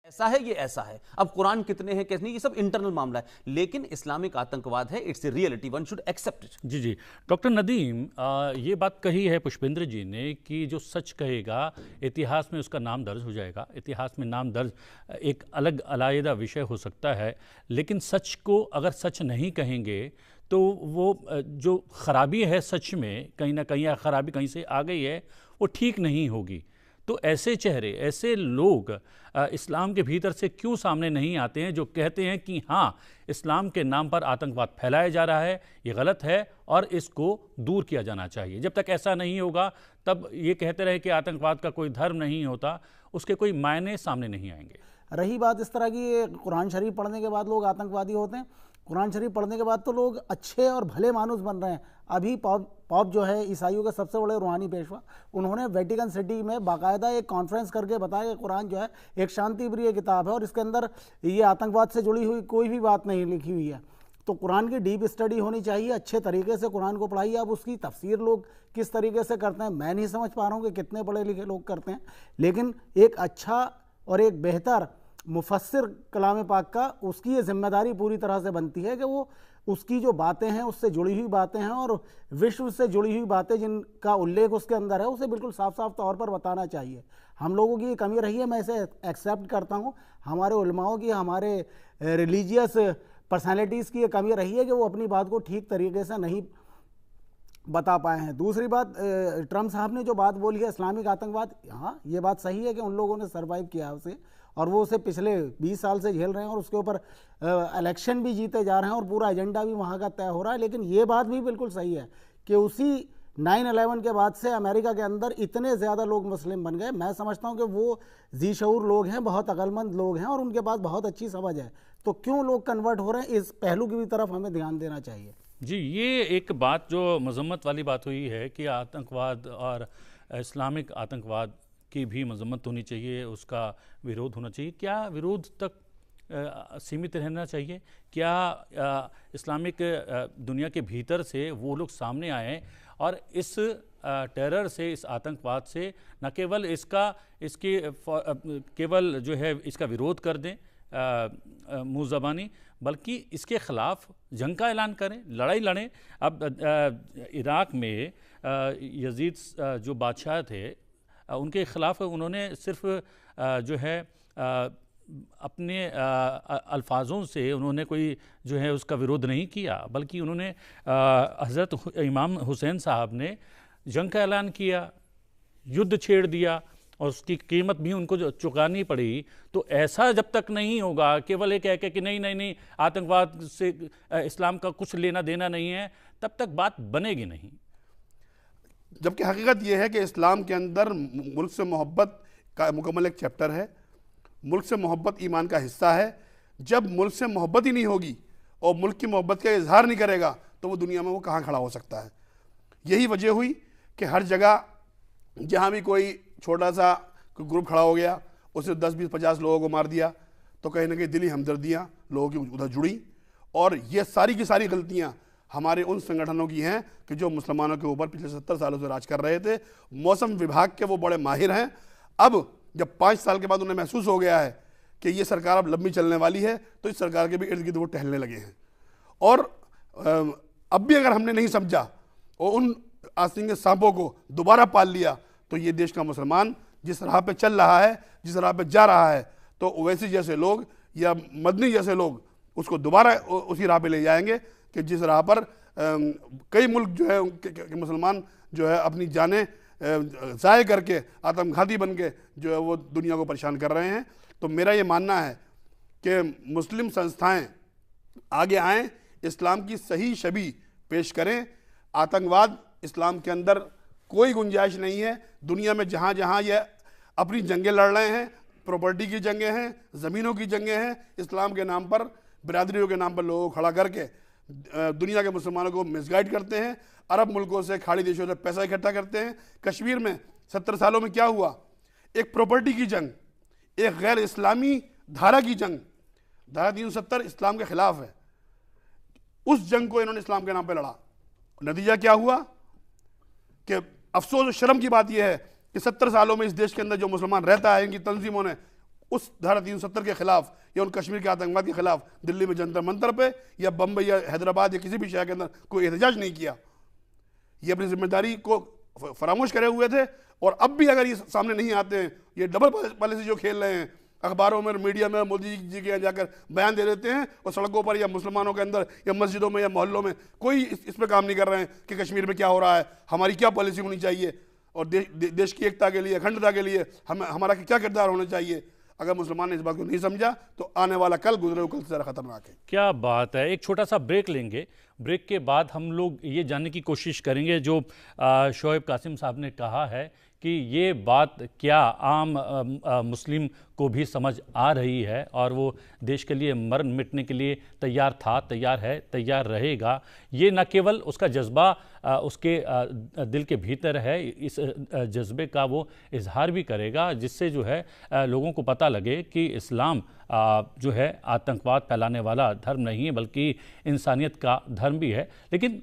ऐसा है, ये ऐसा है। अब कुरान कितने हैं कैसे नहीं, ये सब इंटरनल मामला है, लेकिन इस्लामिक आतंकवाद है, it's a reality, one should accept it. जी जी। डॉक्टर नदीम, ये बात कही है पुष्पेंद्र जी ने कि जो सच कहेगा इतिहास में उसका नाम दर्ज हो जाएगा। इतिहास में नाम दर्ज एक अलग अलग विषय हो सकता है, लेकिन सच को अगर सच नहीं कहेंगे तो वो जो खराबी है सच में कहीं ना कहीं, या खराबी कहीं से आ गई है, वो ठीक नहीं होगी। तो ऐसे चेहरे, ऐसे लोग इस्लाम के भीतर से क्यों सामने नहीं आते हैं जो कहते हैं कि हाँ, इस्लाम के नाम पर आतंकवाद फैलाया जा रहा है, ये गलत है और इसको दूर किया जाना चाहिए। जब तक ऐसा नहीं होगा तब ये कहते रहे कि आतंकवाद का कोई धर्म नहीं होता, उसके कोई मायने सामने नहीं आएंगे। रही बात इस तरह की, कुरान शरीफ पढ़ने के बाद लोग आतंकवादी होते हैं, कुरान शरीफ पढ़ने के बाद तो लोग अच्छे और भले मानुस बन रहे हैं। अभी पॉप जो है ईसाइयों के सबसे बड़े रूहानी पेशवा, उन्होंने वेटिकन सिटी में बाकायदा एक कॉन्फ्रेंस करके बताया कि कुरान जो है एक शांति प्रिय किताब है और इसके अंदर ये आतंकवाद से जुड़ी हुई कोई भी बात नहीं लिखी हुई है। तो कुरान की डीप स्टडी होनी चाहिए, अच्छे तरीके से कुरान को पढ़ाइए। अब उसकी तफसीर लोग किस तरीके से करते हैं मैं नहीं समझ पा रहा हूँ कि कितने पढ़े लिखे लोग करते हैं, लेकिन एक अच्छा और एक बेहतर मुफस्सिर कलाम पाक का, उसकी ये जिम्मेदारी पूरी तरह से बनती है कि वो उसकी जो बातें हैं उससे जुड़ी हुई बातें हैं और विश्व से जुड़ी हुई बातें जिनका उल्लेख उसके अंदर है उसे बिल्कुल साफ साफ तौर पर बताना चाहिए। हम लोगों की ये कमी रही है, मैं इसे एक्सेप्ट करता हूँ। हमारे उलमाओं की, हमारे रिलीजियस पर्सनैलिटीज़ की ये कमी रही है कि वो अपनी बात को ठीक तरीके से नहीं बता पाए हैं। दूसरी बात, ट्रम्प साहब ने जो बात बोली है इस्लामिक आतंकवाद, हाँ ये बात सही है कि उन लोगों ने सर्वाइव किया उसे और वो उसे पिछले 20 साल से झेल रहे हैं और उसके ऊपर इलेक्शन भी जीते जा रहे हैं और पूरा एजेंडा भी वहाँ का तय हो रहा है। लेकिन ये बात भी बिल्कुल सही है कि उसी 9/11 के बाद से अमेरिका के अंदर इतने ज़्यादा लोग मुस्लिम बन गए। मैं समझता हूँ कि वो जी शऊर लोग हैं, बहुत अक्लमंद लोग हैं और उनके पास बहुत अच्छी समझ है, तो क्यों लोग कन्वर्ट हो रहे हैं, इस पहलू की भी तरफ हमें ध्यान देना चाहिए। जी, ये एक बात जो मजम्मत वाली बात हुई है कि आतंकवाद और इस्लामिक आतंकवाद की भी मजम्मत होनी चाहिए, उसका विरोध होना चाहिए। क्या विरोध तक सीमित रहना चाहिए? क्या इस्लामिक दुनिया के भीतर से वो लोग सामने आए और इस टेरर से, इस आतंकवाद से न केवल इसके केवल जो है इसका विरोध कर दें मुँह ज़बानी, बल्कि इसके ख़िलाफ़ जंग का ऐलान करें, लड़ाई लड़ें। अब इराक़ में यजीद जो बादशाह थे, उनके ख़िलाफ़ उन्होंने सिर्फ जो है अपने अल्फाजों से उन्होंने कोई जो है उसका विरोध नहीं किया, बल्कि उन्होंने हज़रत इमाम हुसैन साहब ने जंग का ऐलान किया, युद्ध छेड़ दिया और उसकी कीमत भी उनको जो चुकानी पड़ी। तो ऐसा जब तक नहीं होगा, केवल एक कह के कि नहीं नहीं नहीं आतंकवाद से इस्लाम का कुछ लेना देना नहीं है, तब तक बात बनेगी नहीं। जबकि हकीकत यह है कि इस्लाम के अंदर मुल्क से मोहब्बत का मुकम्मल एक चैप्टर है। मुल्क से मोहब्बत ईमान का हिस्सा है। जब मुल्क से मोहब्बत ही नहीं होगी और मुल्क की मोहब्बत का इजहार नहीं करेगा तो वो दुनिया में वो कहाँ खड़ा हो सकता है। यही वजह हुई कि हर जगह जहाँ भी कोई छोटा सा ग्रुप खड़ा हो गया, उसे 10, 20, 50 लोगों को मार दिया, तो कहीं ना कहीं दिली हमदर्दियाँ लोगों की उधर जुड़ी। और ये सारी की सारी गलतियाँ हमारे उन संगठनों की हैं कि जो मुसलमानों के ऊपर पिछले 70 सालों से राज कर रहे थे। मौसम विभाग के वो बड़े माहिर हैं। अब जब 5 साल के बाद उन्हें महसूस हो गया है कि ये सरकार अब लंबी चलने वाली है, तो इस सरकार के भी इर्द गिर्द वो टहलने लगे हैं। और अब भी अगर हमने नहीं समझा और उन आस्तीन के सांपों को दोबारा पाल लिया, तो ये देश का मुसलमान जिस राह पे चल रहा है, जिस राह पे जा रहा है, तो ओवैसी जैसे लोग या मदनी जैसे लोग उसको दोबारा उसी राह पे ले जाएंगे कि जिस राह पर कई मुल्क जो है मुसलमान जो है अपनी जानें ज़ाय करके आत्मघाती बन के जो है वो दुनिया को परेशान कर रहे हैं। तो मेरा ये मानना है कि मुस्लिम संस्थाएं आगे आएँ, इस्लाम की सही छवि पेश करें। आतंकवाद इस्लाम के अंदर कोई गुंजाइश नहीं है। दुनिया में जहाँ जहाँ ये अपनी जंगें लड़ रहे हैं, प्रॉपर्टी की जंगें हैं, ज़मीनों की जंगें हैं, इस्लाम के नाम पर, बिरादरियों के नाम पर लोगों को खड़ा करके दुनिया के मुसलमानों को मिसगाइड करते हैं। अरब मुल्कों से, खाड़ी देशों से पैसा इकट्ठा करते हैं। कश्मीर में 70 सालों में क्या हुआ? एक प्रॉपर्टी की जंग, एक गैर इस्लामी धारा की जंग। धारा 370 इस्लाम के खिलाफ है। उस जंग को इन्होंने इस्लाम के नाम पर लड़ा। नतीजा क्या हुआ कि अफसोस और शर्म की बात यह है कि 70 सालों में इस देश के अंदर जो मुसलमान रहता है, इनकी तंजीमों ने उस धारा 370 के खिलाफ या उन कश्मीर के आतंकवाद के खिलाफ दिल्ली में जंतर मंतर पे या बम्बई या हैदराबाद या किसी भी शहर के अंदर कोई एहतजाज नहीं किया। ये अपनी जिम्मेदारी को फरामोश करे हुए थे, और अब भी अगर ये सामने नहीं आते हैं, ये डबल पॉलिसी जो खेल रहे हैं, अखबारों में, मीडिया में मोदी जी के यहाँ जाकर बयान दे देते हैं और सड़कों पर या मुसलमानों के अंदर या मस्जिदों में या मोहल्लों में कोई इस पर काम नहीं कर रहे हैं कि कश्मीर में क्या हो रहा है, हमारी क्या पॉलिसी होनी चाहिए और देश की एकता के लिए, अखंडता के लिए हमारा क्या किरदार होना चाहिए। अगर मुसलमान ने इस बात को नहीं समझा तो आने वाला कल गुजरे हुए कल से ज़्यादा खतरनाक है। क्या बात है। एक छोटा सा ब्रेक लेंगे, ब्रेक के बाद हम लोग ये जानने की कोशिश करेंगे जो शोएब कासिम साहब ने कहा है कि ये बात क्या आम मुस्लिम को भी समझ आ रही है और वो देश के लिए मरण मिटने के लिए तैयार था, तैयार है, तैयार रहेगा। ये न केवल उसका जज्बा उसके दिल के भीतर है, इस जज्बे का वो इजहार भी करेगा, जिससे जो है लोगों को पता लगे कि इस्लाम जो है आतंकवाद फैलाने वाला धर्म नहीं है बल्कि इंसानियत का धर्म भी है। लेकिन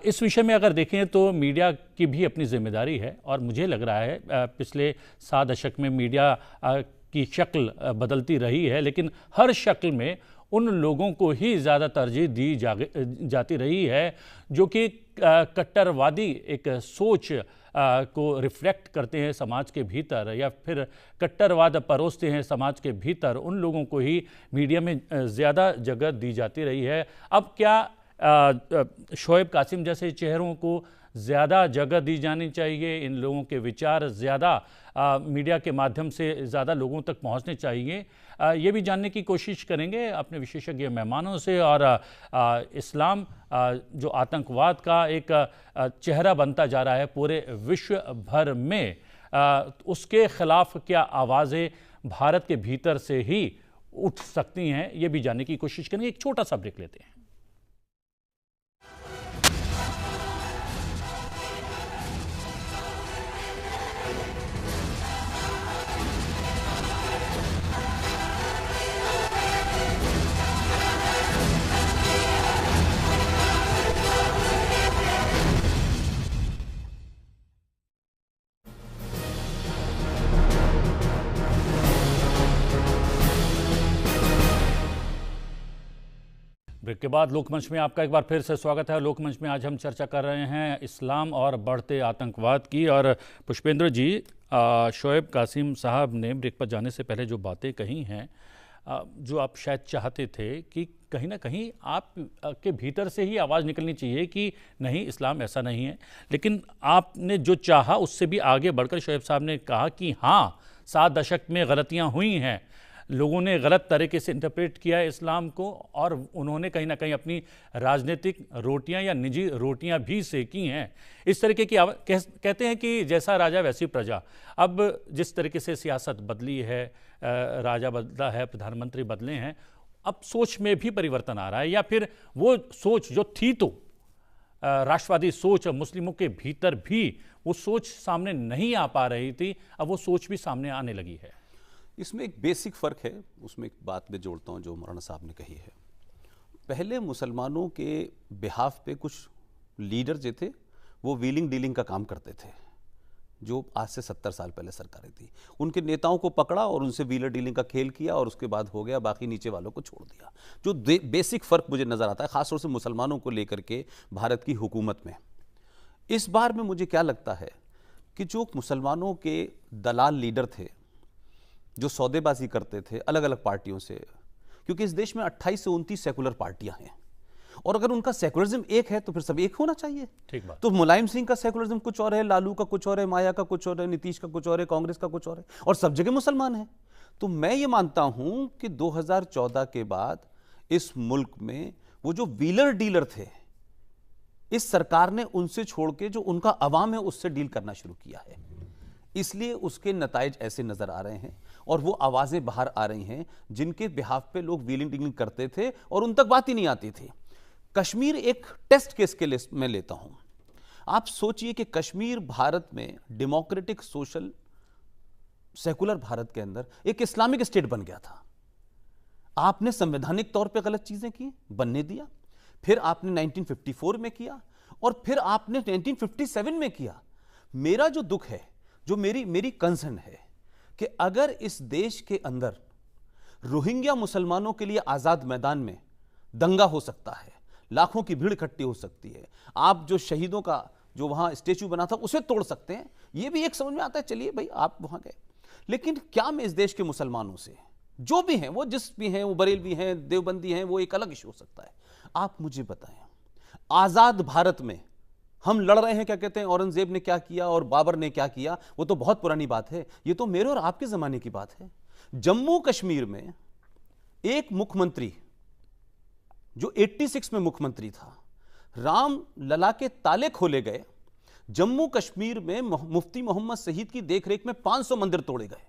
इस विषय में अगर देखें तो मीडिया की भी अपनी जिम्मेदारी है, और मुझे लग रहा है पिछले 7 दशक में मीडिया की शक्ल बदलती रही है, लेकिन हर शक्ल में उन लोगों को ही ज़्यादा तरजीह दी जाती रही है जो कि कट्टरवादी एक सोच को रिफ्लेक्ट करते हैं समाज के भीतर, या फिर कट्टरवाद परोसते हैं समाज के भीतर। उन लोगों को ही मीडिया में ज़्यादा जगह दी जाती रही है। अब क्या शोएब कासिम जैसे चेहरों को ज़्यादा जगह दी जानी चाहिए, इन लोगों के विचार ज़्यादा मीडिया के माध्यम से ज़्यादा लोगों तक पहुंचने चाहिए? ये भी जानने की कोशिश करेंगे अपने विशेषज्ञ मेहमानों से। और इस्लाम जो आतंकवाद का एक चेहरा बनता जा रहा है पूरे विश्व भर में, उसके खिलाफ क्या आवाज़ें भारत के भीतर से ही उठ सकती हैं, ये भी जानने की कोशिश करेंगे। एक छोटा सा ब्रेक लेते हैं। ब्रेक के बाद लोकमंच में आपका एक बार फिर से स्वागत है। लोकमंच में आज हम चर्चा कर रहे हैं इस्लाम और बढ़ते आतंकवाद की। और पुष्पेंद्र जी, शोएब कासिम साहब ने ब्रेक पर जाने से पहले जो बातें कही हैं, जो आप शायद चाहते थे कि कहीं ना कहीं आप के भीतर से ही आवाज़ निकलनी चाहिए कि नहीं, इस्लाम ऐसा नहीं है, लेकिन आपने जो चाहा उससे भी आगे बढ़कर शोएब साहब ने कहा कि हाँ, 7 दशक में गलतियाँ हुई हैं, लोगों ने गलत तरीके से इंटरप्रेट किया है इस्लाम को, और उन्होंने कहीं ना कहीं अपनी राजनीतिक रोटियां या निजी रोटियां भी सेकी हैं। इस तरीके की कहते हैं कि जैसा राजा वैसी प्रजा। अब जिस तरीके से सियासत बदली है, राजा बदला है, प्रधानमंत्री बदले हैं, अब सोच में भी परिवर्तन आ रहा है, या फिर वो सोच जो थी तो राष्ट्रवादी सोच मुस्लिमों के भीतर भी वो सोच सामने नहीं आ पा रही थी, अब वो सोच भी सामने आने लगी है। इसमें एक बेसिक फ़र्क है, उसमें एक बात मैं जोड़ता हूँ जो मौलाना साहब ने कही है। पहले मुसलमानों के बिहाफ पे कुछ लीडर जो थे वो व्हीलिंग डीलिंग का काम करते थे, जो आज से 70 साल पहले सरकारें थी। उनके नेताओं को पकड़ा और उनसे व्हीलर डीलिंग का खेल किया और उसके बाद हो गया, बाकी नीचे वालों को छोड़ दिया। जो बेसिक फ़र्क मुझे नज़र आता है ख़ासतौर से मुसलमानों को लेकर के भारत की हुकूमत में, इस बार में मुझे क्या लगता है कि जो मुसलमानों के दलाल लीडर थे जो सौदेबाजी करते थे अलग अलग पार्टियों से, क्योंकि इस देश में 28 से 29 सेकुलर पार्टियां हैं, और अगर उनका सेकुलरिज्म एक है तो फिर सब एक होना चाहिए। ठीक बात। तो मुलायम सिंह का सेकुलरिज्म कुछ और है, लालू का कुछ और है, माया का कुछ और है, नीतीश का कुछ और है, कांग्रेस का कुछ और है, और सब जगह मुसलमान हैं। तो मैं ये मानता हूं कि 2014 के बाद इस मुल्क में वो जो व्हीलर डीलर थे, इस सरकार ने उनसे छोड़ के जो उनका अवाम है उससे डील करना शुरू किया है, इसलिए उसके नताइज ऐसे नजर आ रहे हैं और वो आवाजें बाहर आ रही हैं जिनके बिहाफ पे लोग व्हीलिंग डीलिंग करते थे और उन तक बात ही नहीं आती थी। कश्मीर एक टेस्ट केस के लिस्ट में लेता हूं। आप सोचिए कि कश्मीर भारत में डेमोक्रेटिक सोशल सेकुलर भारत के अंदर एक इस्लामिक स्टेट बन गया था। आपने संवैधानिक तौर पे गलत चीजें की, बनने दिया, फिर आपने 1954 में किया और फिर आपने 1957 में किया। मेरा जो दुख है, जो मेरी कंसर्न है, कि अगर इस देश के अंदर रोहिंग्या मुसलमानों के लिए आजाद मैदान में दंगा हो सकता है, लाखों की भीड़ इकट्ठी हो सकती है, आप जो शहीदों का जो वहां स्टेच्यू बना था उसे तोड़ सकते हैं, यह भी एक समझ में आता है, चलिए भाई आप वहां गए। लेकिन क्या मैं इस देश के मुसलमानों से, जो भी हैं, वो जिस भी हैं, वो बरेलवी हैं, देवबंदी हैं, वो एक अलग इशू हो सकता है, आप मुझे बताएं आजाद भारत में हम लड़ रहे हैं, क्या कहते हैं औरंगजेब ने क्या किया और बाबर ने क्या किया, वो तो बहुत पुरानी बात है, ये तो मेरे और आपके जमाने की बात है। जम्मू कश्मीर में एक मुख्यमंत्री जो 86 में मुख्यमंत्री था, राम लला के ताले खोले गए, जम्मू कश्मीर में मुफ्ती मोहम्मद शहीद की देखरेख में 500 मंदिर तोड़े गए,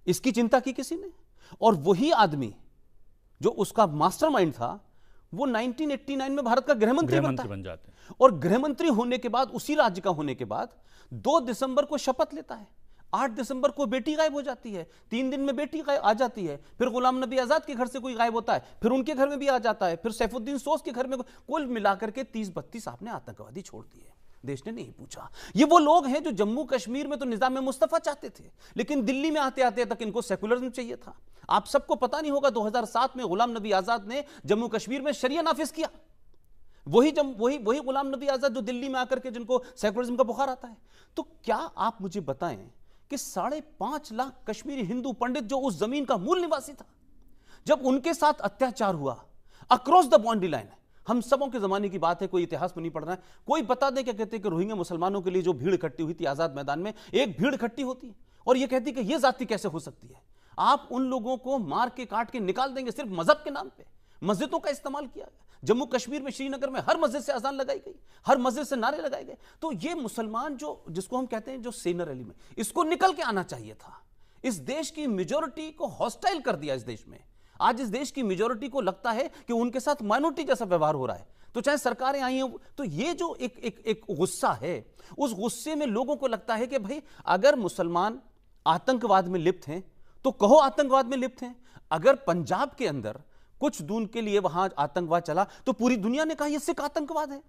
इसकी चिंता की किसी ने? और वही आदमी जो उसका मास्टरमाइंड था वो 1989 में भारत का गृहमंत्री बन जाते हैं, और गृहमंत्री होने के बाद, उसी राज्य का होने के बाद 2 दिसंबर को शपथ लेता है, 8 दिसंबर को बेटी गायब हो जाती है, 3 दिन में बेटी गायब आ जाती है, फिर गुलाम नबी आजाद के घर से कोई गायब होता है, फिर उनके घर में भी आ जाता है, फिर सैफुद्दीन सोज के घर में, कुल मिलाकर के 30-32 आपने आतंकवादी छोड़ दिए, देश ने नहीं पूछा। ये वो लोग हैं जो जम्मू कश्मीर में तो निजाम मुस्तफा चाहते थे, लेकिन दिल्ली में आते आते तक इनको सेकुलरिज्म चाहिए था। आप सबको पता नहीं होगा 2007 में गुलाम नबी आजाद ने जम्मू कश्मीर में शरिया नाफिज किया, वही गुलाम नबी आजाद जो दिल्ली में आकर के जिनको सेकुलरिज्म का बुखार आता है। तो क्या आप मुझे बताएं कि 5.5 लाख कश्मीरी हिंदू पंडित जो उस जमीन का मूल निवासी था, जब उनके साथ अत्याचार हुआ अक्रॉस द बाउंड्री लाइन, हम सबों के जमाने की बात है, कोई इतिहास में नहीं पढ़ रहा है, कोई बता दे क्या कहते हैं कि रोहिंग्या मुसलमानों के लिए जो भीड़ इकट्ठी हुई थी आजाद मैदान में, एक भीड़ इकट्ठी होती है और यह कहती है कि यह जाति कैसे हो सकती है। आप उन लोगों को मार के काट के निकाल देंगे सिर्फ मजहब के नाम पे। मस्जिदों का इस्तेमाल किया गया, जम्मू कश्मीर में श्रीनगर में हर मस्जिद से अजान लगाई गई, हर मस्जिद से नारे लगाए गए। तो ये मुसलमान जो जिसको हम कहते हैं जो सेनर एलिमेंट, इसको निकल के आना चाहिए था। इस देश की मेजोरिटी को हॉस्टाइल कर दिया इस देश में। आज इस देश की मेजोरिटी को लगता है कि उनके साथ माइनॉरिटी जैसा व्यवहार हो रहा है, तो चाहे सरकारें आई हैं, तो ये जो एक गुस्सा है, उस गुस्से में लोगों को लगता है कि भाई अगर मुसलमान आतंकवाद में लिप्त हैं तो कहो आतंकवाद में लिप्त हैं। अगर पंजाब के अंदर कुछ दून के लिए वहां आतंकवाद चला तो पूरी दुनिया ने कहा यह सिख आतंकवाद है,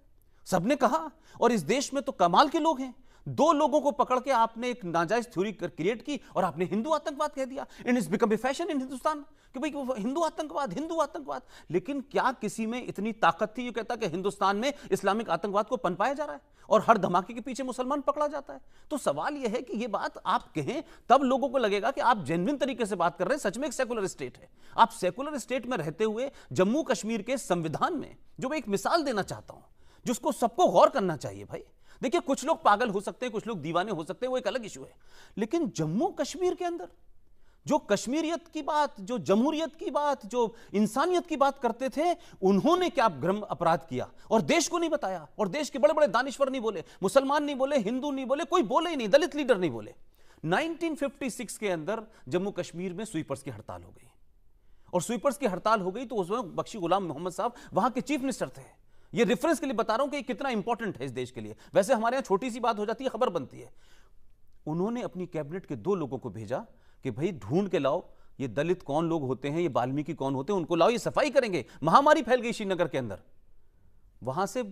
सबने कहा। और इस देश में तो कमाल के लोग हैं, 2 लोगों को पकड़ के आपने एक नाजायज थ्योरी क्रिएट की और आपने हिंदू आतंकवाद कह दिया। It is become a fashion इन हिंदुस्तान कि भाई हिंदू आतंकवाद। लेकिन क्या किसी में इतनी ताकत थी, ये कहता कि हिंदुस्तान में इस्लामिक आतंकवाद को पनपाया जा रहा है और हर धमाके के पीछे मुसलमान पकड़ा जाता है? तो सवाल यह है कि यह बात आप कहें तब लोगों को लगेगा कि आप जेन्युइन तरीके से बात कर रहे हैं, सच में एक सेकुलर स्टेट है। आप सेकुलर स्टेट में रहते हुए जम्मू कश्मीर के संविधान में जो मैं एक मिसाल देना चाहता हूं, जिसको सबको गौर करना चाहिए भाई। देखिए, कुछ लोग पागल हो सकते हैं, कुछ लोग दीवाने हो सकते हैं, वो एक अलग इशू है, लेकिन जम्मू कश्मीर के अंदर जो कश्मीरियत की बात, जो जमहूरियत की बात, जो इंसानियत की बात करते थे, उन्होंने क्या ग्रम अपराध किया और देश को नहीं बताया। और देश के बड़े बड़े दानिश्वर नहीं बोले, मुसलमान नहीं बोले, हिंदू नहीं बोले, कोई बोले ही नहीं, दलित लीडर नहीं बोले। 1956 के अंदर जम्मू कश्मीर में स्वीपर्स की हड़ताल हो गई, और स्वीपर्स की हड़ताल हो गई तो उसमें बख्शी गुलाम मोहम्मद साहब वहां के चीफ मिनिस्टर थे। ये रेफरेंस के लिए बता रहा हूं कि कितना इंपॉर्टेंट है इस देश के लिए। वैसे हमारे यहां छोटी सी बात हो जाती है, खबर बनती है। उन्होंने अपनी कैबिनेट के 2 लोगों को भेजा कि भाई ढूंढ के लाओ ये दलित कौन लोग होते हैं, ये वाल्मीकि कौन होते हैं, उनको लाओ, ये सफाई करेंगे। महामारी फैल गई श्रीनगर के अंदर, वहां से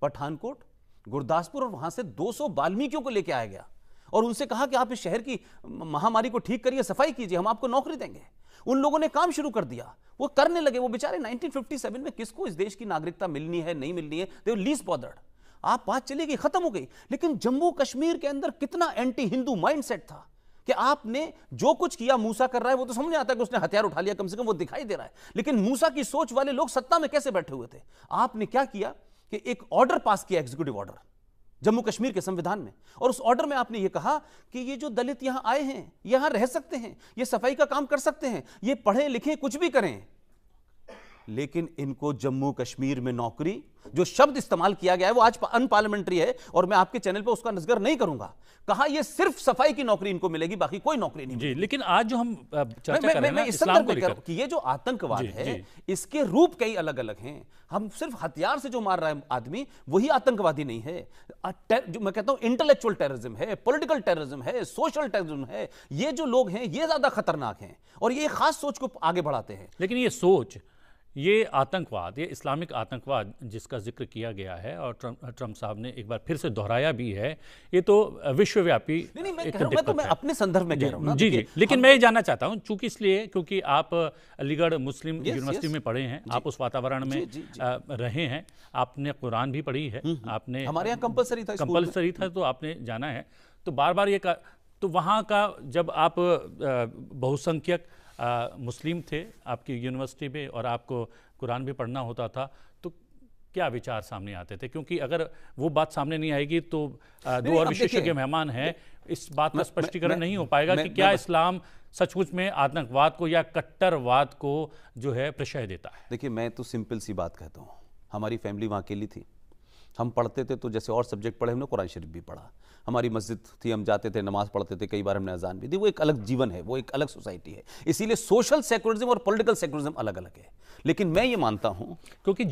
पठानकोट, गुरदासपुर और वहां से 200 वाल्मीकियों को लेकर आया गया और उनसे कहा कि आप इस शहर की महामारी को ठीक करिए, सफाई कीजिए, हम आपको नौकरी देंगे। उन लोगों ने काम शुरू कर दिया, वो करने लगे। वो बेचारे 1957 में किसको इस देश की नागरिकता मिलनी है नहीं मिलनी है, दे वर लीस्ट बॉदर्ड। आप बात चली गई, खत्म हो गई। लेकिन जम्मू कश्मीर के अंदर कितना एंटी हिंदू माइंडसेट था कि आपने जो कुछ किया, मूसा कर रहा है वो तो समझ में आता है कि उसने हथियार उठा लिया, कम से कम वो दिखाई दे रहा है, लेकिन मूसा की सोच वाले लोग सत्ता में कैसे बैठे हुए थे? आपने क्या किया कि एक ऑर्डर पास किया, एग्जीक्यूटिव ऑर्डर जम्मू कश्मीर के संविधान में, और उस ऑर्डर में आपने ये कहा कि ये जो दलित यहां आए हैं, यहां रह सकते हैं, ये सफाई का काम कर सकते हैं, ये पढ़े लिखे कुछ भी करें, लेकिन इनको जम्मू कश्मीर में नौकरी, जो शब्द इस्तेमाल किया गया है वो आज अनपार्लियामेंट्री है और मैं आपके चैनल पे उसका जिक्र नहीं करूंगा। कहा ये सिर्फ सफाई की नौकरी इनको मिलेगी, बाकी कोई नौकरी नहीं मिलेगी। लेकिन आज जो हम चर्चा कर रहे हैं ना इस्लाम को लेकर कि ये जो आतंकवाद है इसके रूप कई अलग अलग हैं। हम सिर्फ हथियार से जो मार रहा है आदमी वही आतंकवादी नहीं है। जो मैं कहता हूं इंटेलेक्चुअल टेररिज्म है, पॉलिटिकल टेररिज्म है, सोशल टेररिज्म है। ये जो लोग हैं ये ज्यादा खतरनाक हैं और ये खास सोच को आगे बढ़ाते हैं। लेकिन ये सोच ये आतंकवाद, ये इस्लामिक आतंकवाद जिसका जिक्र किया गया है और ट्रंप साहब ने एक बार फिर से दोहराया भी है, ये तो विश्वव्यापी नहीं, मैं एक कह रहा हूं, मैं दिक्कत तो मैं है। अपने संदर्भ में कह रहा हूं ना। जी जी, देखिए, लेकिन मैं ये जानना चाहता हूं, चूंकि इसलिए क्योंकि आप अलीगढ़ मुस्लिम Yes, यूनिवर्सिटी yes. में पढ़े हैं, आप उस वातावरण में जी, जी, जी। रहे हैं, आपने कुरान भी पढ़ी है, आपने हमारे यहाँ कंपलसरी था स्कूल में। कंपलसरी था, तो आपने जाना है, तो बार बार ये तो वहाँ का जब आप बहुसंख्यक मुस्लिम थे आपकी यूनिवर्सिटी में और आपको कुरान भी पढ़ना होता था, तो क्या विचार सामने आते थे? क्योंकि अगर वो बात सामने नहीं आएगी तो दो और अब विशेषज्ञ देखिए, मेहमान हैं, इस बात का मैं- स्पष्टीकरण मैं- नहीं हो पाएगा मैं- कि क्या मैं- इस्लाम सचमुच में आतंकवाद को या कट्टरवाद को जो है प्रश्रय देता है। देखिए, मैं तो सिंपल सी बात कहता हूँ, हमारी फैमिली वहाँ अकेली थी, हम पढ़ते थे तो जैसे और सब्जेक्ट पढ़े, हमने कुरान शरीफ भी पढ़ा, हमारी मस्जिद थी, हम जाते थे, नमाज पढ़ते थे, कई बार हमने अजान भी दी। वो एक अलग जीवन है, वो एक अलग सोसाइटी है, इसीलिए सोशल सेकुलरिज्म और पॉलिटिकल सेकुलरिज्म अलग अलग है। लेकिन मैं ये मानता हूँ, क्योंकि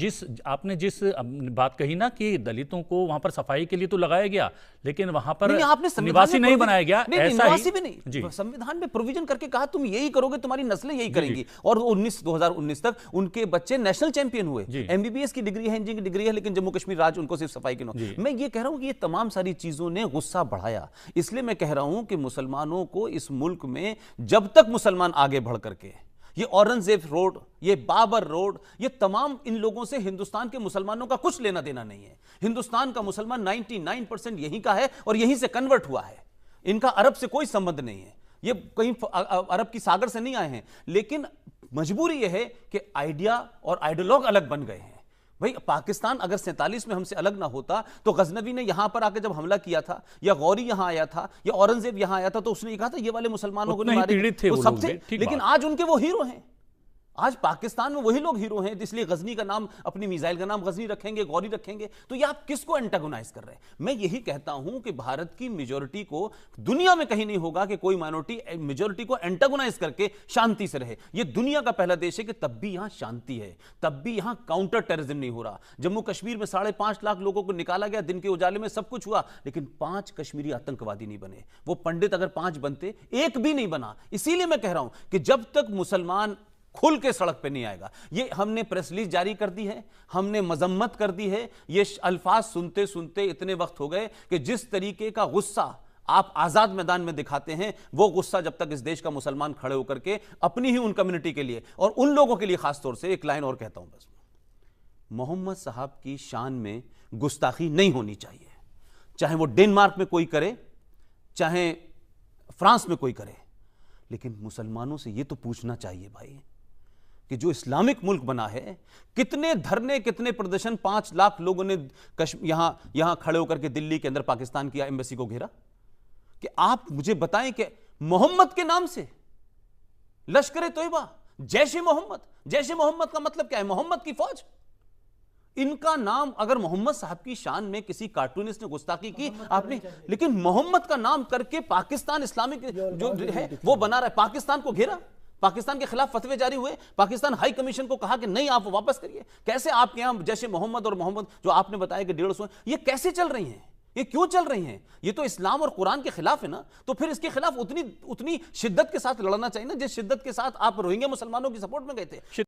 आपने जिस बात कही ना कि दलितों को वहां पर सफाई के लिए तो लगाया गया, लेकिन वहां पर नहीं, आपने संविधान निवासी में नहीं प्रोविजन- बनाया गया, नहीं, ऐसा निवासी ही भी नहीं, जी। संविधान में प्रोविजन करके कहा तुम यही करोगे, तुम्हारी नस्लें यही करेंगी। और 2019 तक उनके बच्चे नेशनल चैंपियन हुए। जी। एमबीबीएस की डिग्री है, इंजीनियरिंग की डिग्री है, लेकिन जम्मू कश्मीर राज्य उनको सिर्फ सफाई की जी। मैं ये कह रहा हूं कि ये तमाम सारी चीजों ने गुस्सा बढ़ाया। इसलिए मैं कह रहा हूं कि मुसलमानों को इस मुल्क में जब तक मुसलमान आगे बढ़ करके, ये औरंगजेब रोड, ये बाबर रोड, ये तमाम इन लोगों से हिंदुस्तान के मुसलमानों का कुछ लेना देना नहीं है। हिंदुस्तान का मुसलमान 99% यहीं का है और यहीं से कन्वर्ट हुआ है। इनका अरब से कोई संबंध नहीं है, ये कहीं अरब की सागर से नहीं आए हैं। लेकिन मजबूरी यह है कि आइडिया और आइडियोलॉग अलग बन गए हैं। भाई, पाकिस्तान अगर 47 में हमसे अलग ना होता तो गजनवी ने यहां पर आकर जब हमला किया था, या गौरी यहां आया था, या औरंगजेब यहां आया था, तो उसने कहा था ये वाले मुसलमानों को उतने ही पीड़ित थे वो लोग भी, ठीक लेकिन बात। आज उनके वो हीरो हैं। आज पाकिस्तान में वही लोग हीरो हैं, इसलिए गजनी का नाम, अपनी मिसाइल का नाम गजनी रखेंगे, गौरी रखेंगे। तो ये आप किसको एंटागोनाइज कर रहे हैं? मैं यही कहता हूं कि भारत की मेजोरिटी को, दुनिया में कहीं नहीं होगा कि कोई माइनॉरिटी मेजोरिटी को एंटागोनाइज करके शांति से रहे। ये दुनिया का पहला देश है कि तब भी यहां शांति है, तब भी यहां काउंटर टेररिज्म नहीं हो रहा। जम्मू कश्मीर में 5.5 लाख लोगों को निकाला गया, दिन के उजाले में सब कुछ हुआ, लेकिन 5 कश्मीरी आतंकवादी नहीं बने। वो पंडित अगर 5 बनते, एक भी नहीं बना। इसीलिए मैं कह रहा हूं कि जब तक मुसलमान खुल के सड़क पे नहीं आएगा, ये हमने प्रेस रिलीज जारी कर दी है, हमने मजम्मत कर दी है, ये अल्फाज सुनते सुनते इतने वक्त हो गए कि जिस तरीके का गुस्सा आप आजाद मैदान में दिखाते हैं, वो गुस्सा जब तक इस देश का मुसलमान खड़े होकर के अपनी ही उन कम्युनिटी के लिए और उन लोगों के लिए, खासतौर से एक लाइन और कहता हूं बस, मोहम्मद साहब की शान में गुस्ताखी नहीं होनी चाहिए, चाहे वो डेनमार्क में कोई करे, चाहे फ्रांस में कोई करे। लेकिन मुसलमानों से ये तो पूछना चाहिए भाई कि जो इस्लामिक मुल्क बना है, कितने धरने, कितने प्रदर्शन, 5 लाख लोगों ने यहां खड़े होकर के दिल्ली के अंदर पाकिस्तान की एम्बेसी को घेरा। कि आप मुझे बताएं कि मोहम्मद के नाम से लश्कर तोयबा, जैश ए मोहम्मद का मतलब क्या है? मोहम्मद की फौज। इनका नाम अगर मोहम्मद साहब की शान में किसी कार्टूनिस्ट ने गुस्ताखी की आपने, लेकिन मोहम्मद का नाम करके पाकिस्तान इस्लामिक जो है वो बना रहा है, पाकिस्तान को घेरा, पाकिस्तान के खिलाफ फतवे जारी हुए, पाकिस्तान हाई कमीशन को कहा कि नहीं आप वापस करिए। कैसे आपके यहां जैसे मोहम्मद और मोहम्मद जो आपने बताया कि 150, ये कैसे चल रही हैं? ये क्यों चल रही हैं? ये तो इस्लाम और कुरान के खिलाफ है ना। तो फिर इसके खिलाफ उतनी शिद्दत के साथ लड़ना चाहिए ना, जिस शिद्दत के साथ आप रोहिंग्या मुसलमानों की सपोर्ट में गए थे।